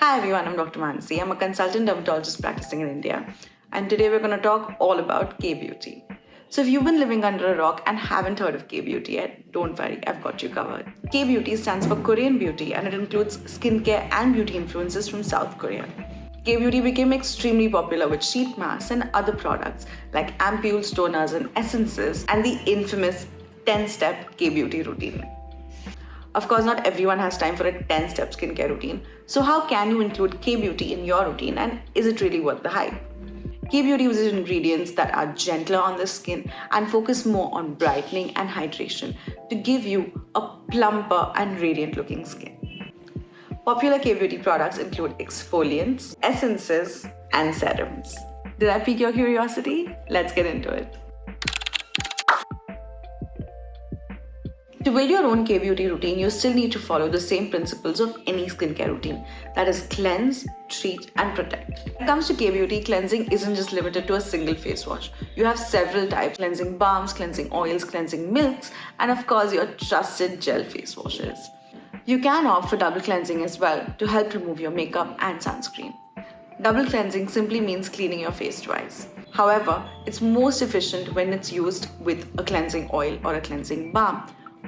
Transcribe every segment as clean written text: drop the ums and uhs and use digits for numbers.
Hi everyone, I'm Dr. Mansi. I'm a consultant dermatologist practicing in India. And today we're going to talk all about K-beauty. So if you've been living under a rock and haven't heard of K-beauty yet, don't worry, I've got you covered. K-beauty stands for Korean beauty and it includes skincare and beauty influences from South Korea. K-beauty became extremely popular with sheet masks and other products like ampules, toners and essences and the infamous 10-step K-beauty routine. Of course, not everyone has time for a 10-step skincare routine. So how can you include K-beauty in your routine and is it really worth the hype? K-beauty uses ingredients that are gentler on the skin and focus more on brightening and hydration to give you a plumper and radiant looking skin. Popular K-beauty products include exfoliants, essences, and serums. Did I pique your curiosity? Let's get into it. To build your own K-beauty routine, you still need to follow the same principles of any skincare routine. That is cleanse, treat, and protect. When it comes to K-beauty, cleansing isn't just limited to a single face wash. You have several types: cleansing balms, cleansing oils, cleansing milks, and of course your trusted gel face washes. You can opt for double cleansing as well to help remove your makeup and sunscreen. Double cleansing simply means cleaning your face twice. However, it's most efficient when it's used with a cleansing oil or a cleansing balm,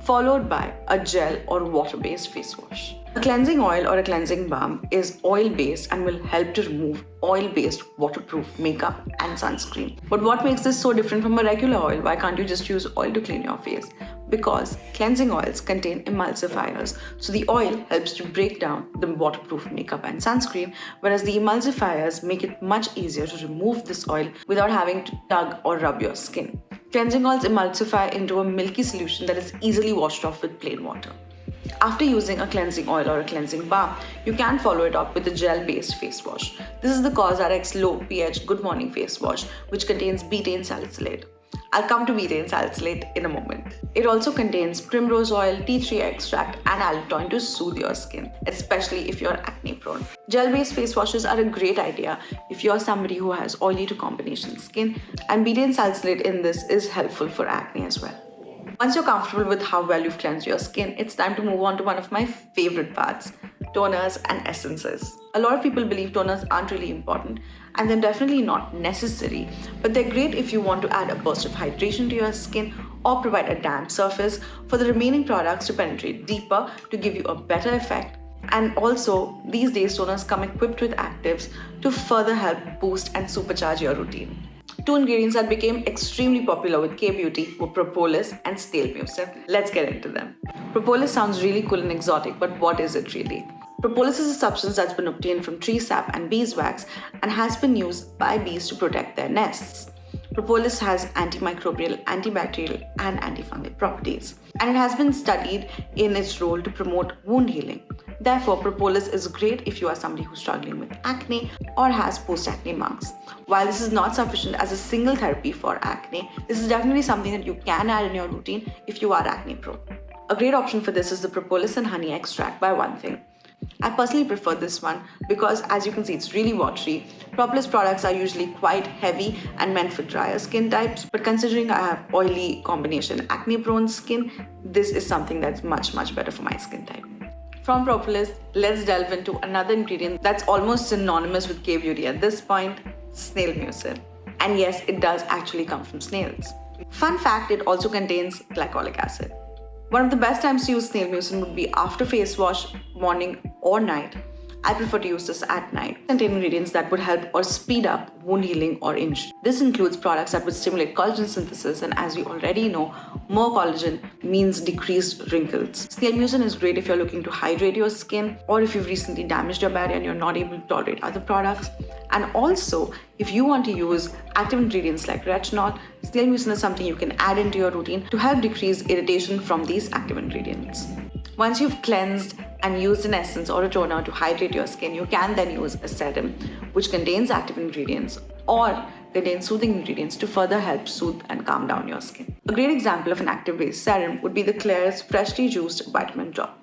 followed by a gel or water-based face wash. A cleansing oil or a cleansing balm is oil-based and will help to remove oil-based waterproof makeup and sunscreen. But what makes this so different from a regular oil? Why can't you just use oil to clean your face? Because cleansing oils contain emulsifiers, so the oil helps to break down the waterproof makeup and sunscreen, whereas the emulsifiers make it much easier to remove this oil without having to tug or rub your skin. Cleansing oils emulsify into a milky solution that is easily washed off with plain water. After using a cleansing oil or a cleansing balm, you can follow it up with a gel-based face wash. This is the CosRx Low pH Good Morning Face Wash, which contains betaine salicylate. I'll come to betaine salicylate in a moment. It also contains primrose oil, tea tree extract, and allantoin to soothe your skin, especially if you're acne prone. Gel-based face washes are a great idea if you're somebody who has oily to combination skin, and betaine salicylate in this is helpful for acne as well. Once you're comfortable with how well you've cleansed your skin, it's time to move on to one of my favorite parts: toners and essences. A lot of people believe toners aren't really important, and they're definitely not necessary, but they're great if you want to add a burst of hydration to your skin or provide a damp surface for the remaining products to penetrate deeper to give you a better effect. And also, these days toners come equipped with actives to further help boost and supercharge your routine. Two ingredients that became extremely popular with K-beauty were Propolis and snail mucin. Let's get into them. Propolis sounds really cool and exotic, but what is it really? Propolis is a substance that's been obtained from tree sap and beeswax and has been used by bees to protect their nests. Propolis has antimicrobial, antibacterial, and antifungal properties, and it has been studied in its role to promote wound healing. Therefore, Propolis is great if you are somebody who's struggling with acne or has post-acne marks. While this is not sufficient as a single therapy for acne, this is definitely something that you can add in your routine if you are acne prone. A great option for this is the Propolis and honey extract by One Thing. I personally prefer this one because, as you can see, it's really watery. Propolis products are usually quite heavy and meant for drier skin types, but considering I have oily combination acne prone skin, this is something that's much better for my skin type. From Propolis, let's delve into another ingredient that's almost synonymous with K-beauty at this point: snail mucin. And yes, it does actually come from snails. Fun fact, it also contains glycolic acid. One of the best times to use snail mucin would be after face wash, morning or night. I prefer to use this at night. Contain ingredients that would help or speed up wound healing or injury. This includes products that would stimulate collagen synthesis, and as we already know, more collagen means decreased wrinkles. Snail mucin is great if you're looking to hydrate your skin or if you've recently damaged your barrier and you're not able to tolerate other products. And also, if you want to use active ingredients like retinol, snail mucin is something you can add into your routine to help decrease irritation from these active ingredients. Once you've cleansed and used an essence or a toner to hydrate your skin, you can then use a serum which contains active ingredients or contains soothing ingredients to further help soothe and calm down your skin. A great example of an active-based serum would be the Klairs freshly juiced vitamin drop.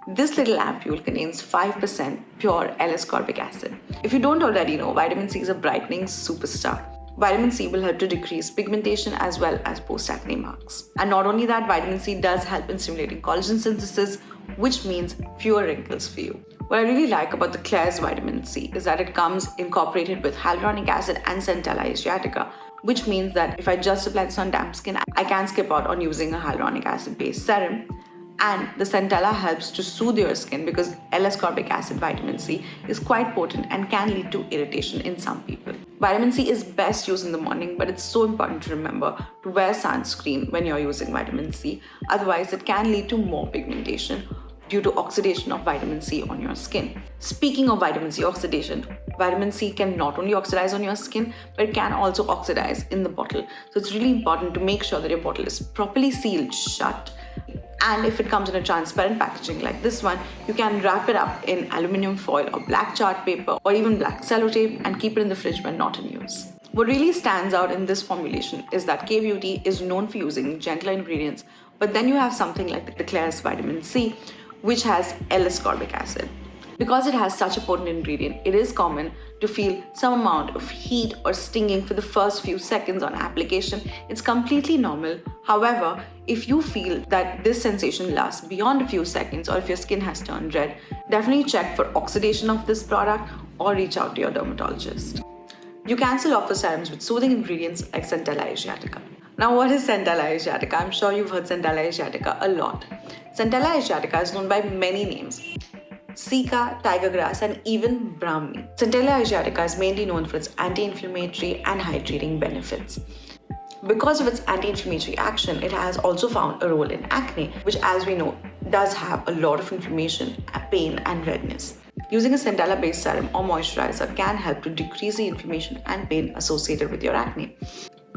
This little ampule contains 5% pure L-ascorbic acid. If you don't already know, vitamin C is a brightening superstar. Vitamin C will help to decrease pigmentation as well as post-acne marks. And not only that, vitamin C does help in stimulating collagen synthesis, which means fewer wrinkles for you. What I really like about the Klairs vitamin C is that it comes incorporated with hyaluronic acid and Centella asiatica, which means that if I just apply this on damp skin, I can skip out on using a hyaluronic acid based serum. And the Centella helps to soothe your skin because L-ascorbic acid vitamin C is quite potent and can lead to irritation in some people. Vitamin C is best used in the morning, but it's so important to remember to wear sunscreen when you're using vitamin C. Otherwise, it can lead to more pigmentation due to oxidation of vitamin C on your skin. Speaking of vitamin C oxidation, vitamin C can not only oxidize on your skin, but it can also oxidize in the bottle. So it's really important to make sure that your bottle is properly sealed shut. And if it comes in a transparent packaging like this one, you can wrap it up in aluminum foil or black chart paper or even black sellotape and keep it in the fridge when not in use. What really stands out in this formulation is that K-Beauty is known for using gentler ingredients, but then you have something like the Klairs vitamin C, which has L-ascorbic acid. Because it has such a potent ingredient, it is common to feel some amount of heat or stinging for the first few seconds on application. It's completely normal. However, if you feel that this sensation lasts beyond a few seconds or if your skin has turned red, definitely check for oxidation of this product or reach out to your dermatologist. You can still offer serums with soothing ingredients like Centella asiatica. Now, what is Centella asiatica? I'm sure you've heard Centella asiatica a lot. Centella asiatica is known by many names: Sika, tiger grass, and even Brahmi. Centella asiatica is mainly known for its anti-inflammatory and hydrating benefits. Because of its anti-inflammatory action, it has also found a role in acne, which, as we know, does have a lot of inflammation, pain, and redness. Using a Centella-based serum or moisturizer can help to decrease the inflammation and pain associated with your acne.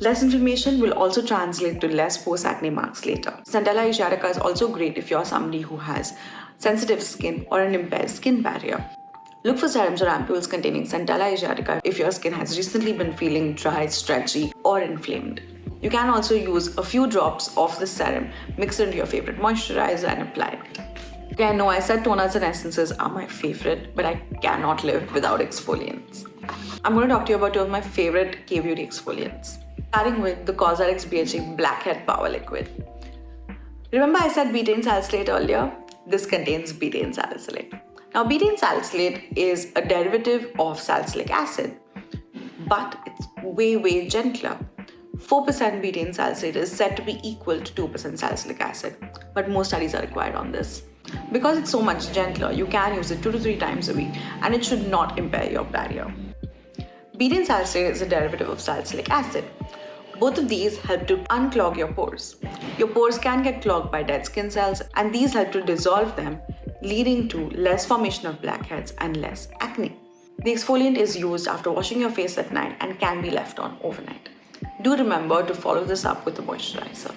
Less inflammation will also translate to less post-acne marks later. Centella asiatica is also great if you're somebody who has sensitive skin or an impaired skin barrier. Look for serums or ampules containing Centella asiatica if your skin has recently been feeling dry, stretchy, or inflamed. You can also use a few drops of the serum, mix it into your favorite moisturizer, and apply it. Okay, I know I said toners and essences are my favorite, but I cannot live without exfoliants. I'm going to talk to you about two of my favorite K-Beauty exfoliants, starting with the Cosrx BHA Blackhead Power Liquid. Remember I said betaine salicylate earlier? This contains betaine salicylate. Now, betaine salicylate is a derivative of salicylic acid, but it's way gentler. 4% betaine salicylate is said to be equal to 2% salicylic acid, but more studies are required on this. Because it's so much gentler, you can use it 2 to 3 times a week, and it should not impair your barrier. Betaine salicylate is a derivative of salicylic acid. Both of these help to unclog your pores. Your pores can get clogged by dead skin cells, and these help to dissolve them, leading to less formation of blackheads and less acne. The exfoliant is used after washing your face at night and can be left on overnight. Do remember to follow this up with a moisturizer.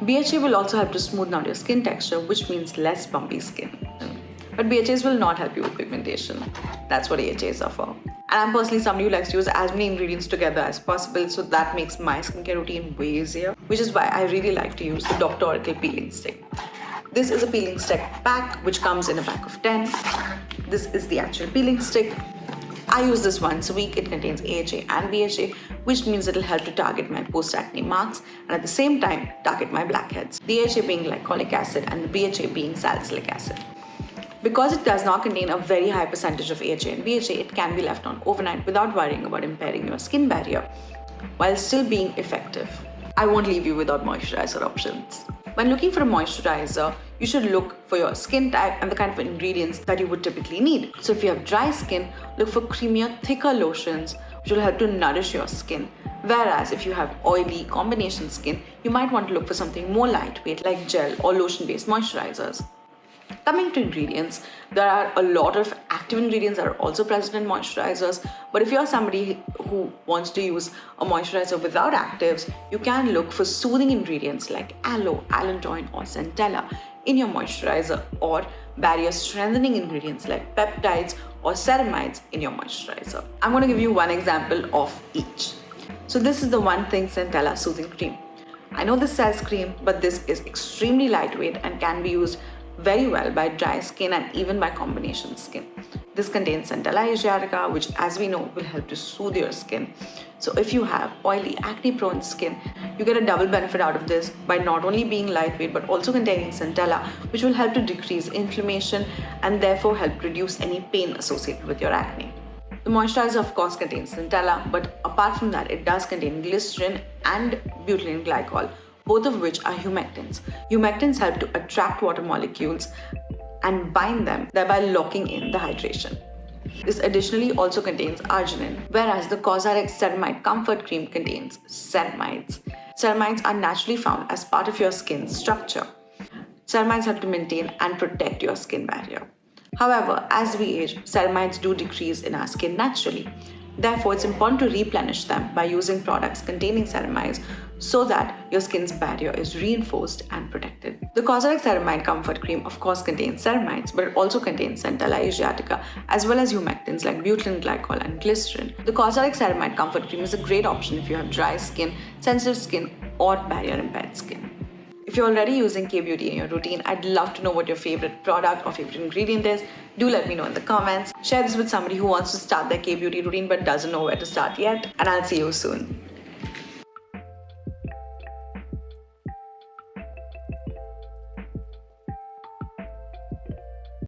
BHA will also help to smoothen out your skin texture, which means less bumpy skin. But BHAs will not help you with pigmentation. That's what AHAs are for. And I'm personally somebody who likes to use as many ingredients together as possible, so that makes my skincare routine way easier, which is why I really like to use the Dr. Oracle peeling stick. This is a peeling stick pack which comes in a pack of 10. This is the actual peeling stick. I use this once a week. It contains AHA and BHA, which means it'll help to target my post-acne marks and at the same time target my blackheads. The AHA being glycolic acid and the BHA being salicylic acid. Because it does not contain a very high percentage of AHA and BHA, it can be left on overnight without worrying about impairing your skin barrier, while still being effective. I won't leave you without moisturizer options. When looking for a moisturizer, you should look for your skin type and the kind of ingredients that you would typically need. So if you have dry skin, look for creamier, thicker lotions, which will help to nourish your skin. Whereas if you have oily combination skin, you might want to look for something more lightweight like gel or lotion-based moisturizers. Coming to ingredients, there are a lot of active ingredients that are also present in moisturizers, but if you're somebody who wants to use a moisturizer without actives, you can look for soothing ingredients like aloe, allantoin, or centella in your moisturizer, or barrier strengthening ingredients like peptides or ceramides in your moisturizer. I'm going to give you one example of each. So this is the One Thing Centella Soothing Cream. I know this says cream, but this is extremely lightweight and can be used very well by dry skin and even by combination skin. This contains Centella asiatica, which as we know will help to soothe your skin. So if you have oily, acne-prone skin, you get a double benefit out of this by not only being lightweight but also containing Centella, which will help to decrease inflammation and therefore help reduce any pain associated with your acne. The moisturizer of course contains Centella, but apart from that it does contain glycerin and butylene glycol, both of which are humectants. Humectants help to attract water molecules and bind them, thereby locking in the hydration. This additionally also contains arginine, whereas the Cosrx Ceramide Comfort Cream contains ceramides. Ceramides are naturally found as part of your skin's structure. Ceramides help to maintain and protect your skin barrier. However, as we age, ceramides do decrease in our skin naturally. Therefore, it's important to replenish them by using products containing ceramides so that your skin's barrier is reinforced and protected. The Cosrx Ceramide Comfort Cream of course contains ceramides, but it also contains Centella asiatica as well as humectants like butylene glycol and glycerin. The Cosrx Ceramide Comfort Cream is a great option if you have dry skin, sensitive skin, or barrier impaired skin. If you're already using K-Beauty in your routine, I'd love to know what your favorite product or favorite ingredient is. Do let me know in the comments. Share this with somebody who wants to start their K-Beauty routine but doesn't know where to start yet. And I'll see you soon.